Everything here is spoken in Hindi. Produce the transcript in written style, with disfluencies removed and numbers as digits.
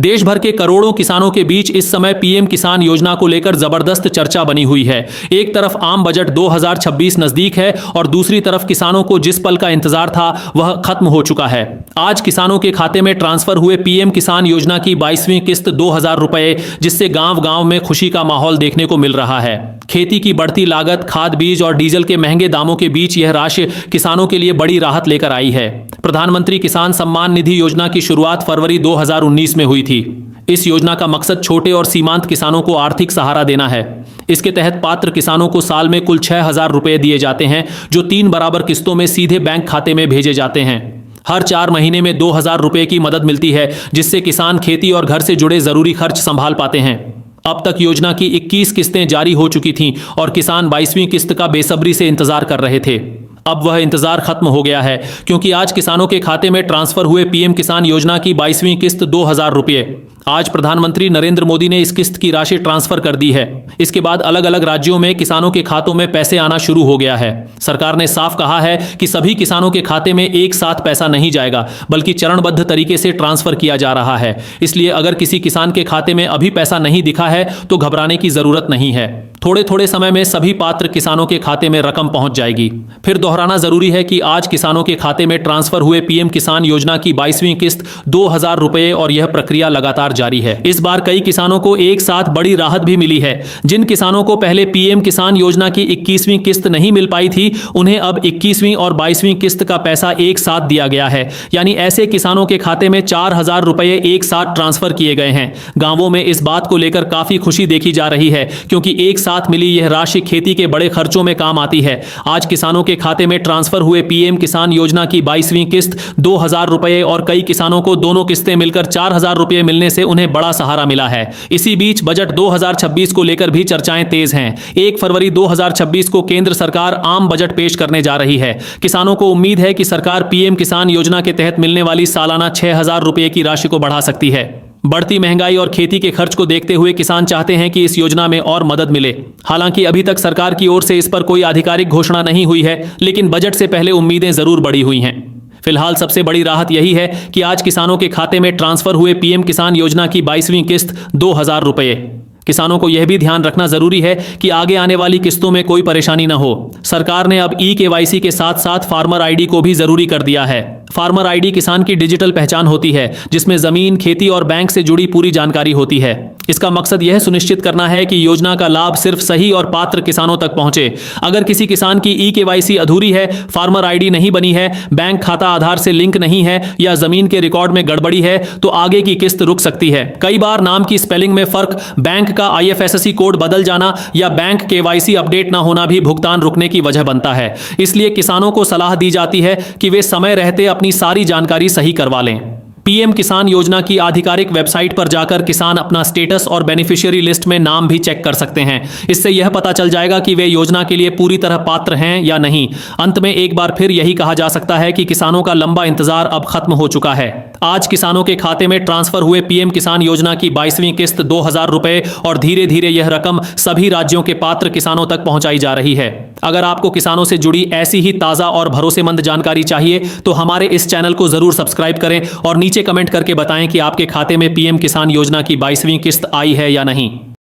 देश भर के करोड़ों किसानों के बीच इस समय पीएम किसान योजना को लेकर जबरदस्त चर्चा बनी हुई है। एक तरफ आम बजट 2026 नजदीक है और दूसरी तरफ किसानों को जिस पल का इंतजार था वह खत्म हो चुका है। आज किसानों के खाते में ट्रांसफर हुए पीएम किसान योजना की 22वीं किस्त 2000 रुपए, जिससे गांव गांव में खुशी का माहौल देखने को मिल रहा है। खेती की बढ़ती लागत, खाद बीज और डीजल के महंगे दामों के बीच यह राशि किसानों के लिए बड़ी राहत लेकर आई है। प्रधानमंत्री किसान सम्मान निधि योजना की शुरुआत फरवरी 2019 में हुई थी। इस योजना का मकसद छोटे और सीमांत किसानों को आर्थिक सहारा देना है। इसके तहत पात्र किसानों को साल में कुल 6000 रुपए दिए जाते हैं, जो 3 बराबर किस्तों में सीधे बैंक खाते में भेजे जाते हैं। हर 4 महीने में 2000 रुपए की मदद मिलती है, जिससे किसान खेती और घर से जुड़े जरूरी खर्च संभाल पाते हैं। अब तक योजना की 21 किस्तें जारी हो चुकी थीं और किसान 22वीं किस्त का बेसब्री से इंतजार कर रहे थे। अब वह इंतजार खत्म हो गया है, क्योंकि आज किसानों के खाते में ट्रांसफर हुए पीएम किसान योजना की 22वीं किस्त 2000 रुपये। आज प्रधानमंत्री नरेंद्र मोदी ने इस किस्त की राशि ट्रांसफर कर दी है। इसके बाद अलग अलग राज्यों में किसानों के खातों में पैसे आना शुरू हो गया है। सरकार ने साफ कहा है कि सभी किसानों के खाते में एक साथ पैसा नहीं जाएगा, बल्कि चरणबद्ध तरीके से ट्रांसफर किया जा रहा है। इसलिए अगर किसी किसान के खाते में अभी पैसा नहीं दिखा है तो घबराने की जरूरत नहीं है। थोड़े थोड़े समय में सभी पात्र किसानों के खाते में रकम पहुंच जाएगी। फिर दोहराना जरूरी है कि आज किसानों के खाते में ट्रांसफर हुए पीएम किसान योजना की 22वीं किस्त 2000 रुपए और यह प्रक्रिया लगातार जारी है। इस बार कई किसानों को एक साथ बड़ी राहत भी मिली है। जिन किसानों को पहले पीएम किसान योजना की 21वीं किस्त नहीं मिल पाई थी, उन्हें अब 21वीं और 22वीं किस्त का पैसा एक साथ दिया गया है। यानी ऐसे किसानों के खाते में 4000 रुपए एक साथ ट्रांसफर किए गए हैं। गांवों में इस बात को लेकर काफी खुशी देखी जा रही है, क्योंकि एक साथ मिली यह राशि खेती के बड़े खर्चों में काम आती है। आज किसानों के खाते में ट्रांसफर हुए पीएम किसान योजना की 22वीं किस्त 2000 रुपए और कई किसानों को दोनों किस्तें मिलकर 4000 रुपए मिलने से उन्हें बड़ा सहारा मिला है। इसी बीच बजट 2026 को लेकर भी चर्चाएं तेज हैं। 1 फरवरी 2026 को केंद्र सरकार आम बजट पेश करने जा रही है। किसानों को उम्मीद है कि सरकार पीएम किसान योजना के तहत मिलने वाली सालाना 6000 रुपए की राशि को बढ़ा सकती है। बढ़ती महंगाई और खेती के खर्च को देखते हुए किसान चाहते हैं कि इस योजना में और मदद मिले। हालांकि अभी तक सरकार की ओर से इस पर कोई आधिकारिक घोषणा नहीं हुई है, लेकिन बजट से पहले उम्मीदें जरूर बढ़ी हुई हैं। फिलहाल सबसे बड़ी राहत यही है कि आज किसानों के खाते में ट्रांसफर हुए पीएम किसान योजना की 22वीं किस्त 2000 रुपए। किसानों को यह भी ध्यान रखना जरूरी है कि आगे आने वाली किस्तों में कोई परेशानी न हो। सरकार ने अब ई-केवाईसी के साथ साथ फार्मर आईडी को भी जरूरी कर दिया है। फार्मर आईडी किसान की डिजिटल पहचान होती है, जिसमें जमीन, खेती और बैंक से जुड़ी पूरी जानकारी होती है। इसका मकसद यह सुनिश्चित करना है कि योजना का लाभ सिर्फ सही और पात्र किसानों तक पहुंचे। अगर किसी किसान की ई-केवाईसी अधूरी है, फार्मर आईडी नहीं बनी है, बैंक खाता आधार से लिंक नहीं है या जमीन के रिकॉर्ड में गड़बड़ी है, तो आगे की किस्त रुक सकती है। कई बार नाम की स्पेलिंग में फर्क, बैंक का IFSC कोड बदल जाना या बैंक केवाईसी अपडेट ना होना भी भुगतान रुकने की वजह बनता है। इसलिए किसानों को सलाह दी जाती है कि वे समय रहते अपनी सारी जानकारी सही करवा लें। पीएम किसान योजना की आधिकारिक वेबसाइट पर जाकर किसान अपना स्टेटस और बेनिफिशियरी लिस्ट में नाम भी चेक कर सकते हैं। इससे यह पता चल जाएगा कि वे योजना के लिए पूरी तरह पात्र हैं या नहीं। अंत में एक बार फिर यही कहा जा सकता है कि किसानों का लंबा इंतजार अब खत्म हो चुका है। आज किसानों के खाते में ट्रांसफर हुए पीएम किसान योजना की 22वीं किस्त 2000 रुपए और धीरे धीरे यह रकम सभी राज्यों के पात्र किसानों तक पहुंचाई जा रही है। अगर आपको किसानों से जुड़ी ऐसी ही ताजा और भरोसेमंद जानकारी चाहिए तो हमारे इस चैनल को जरूर सब्सक्राइब करें और नीचे कमेंट करके बताएं कि आपके खाते में पीएम किसान योजना की 22वीं किस्त आई है या नहीं।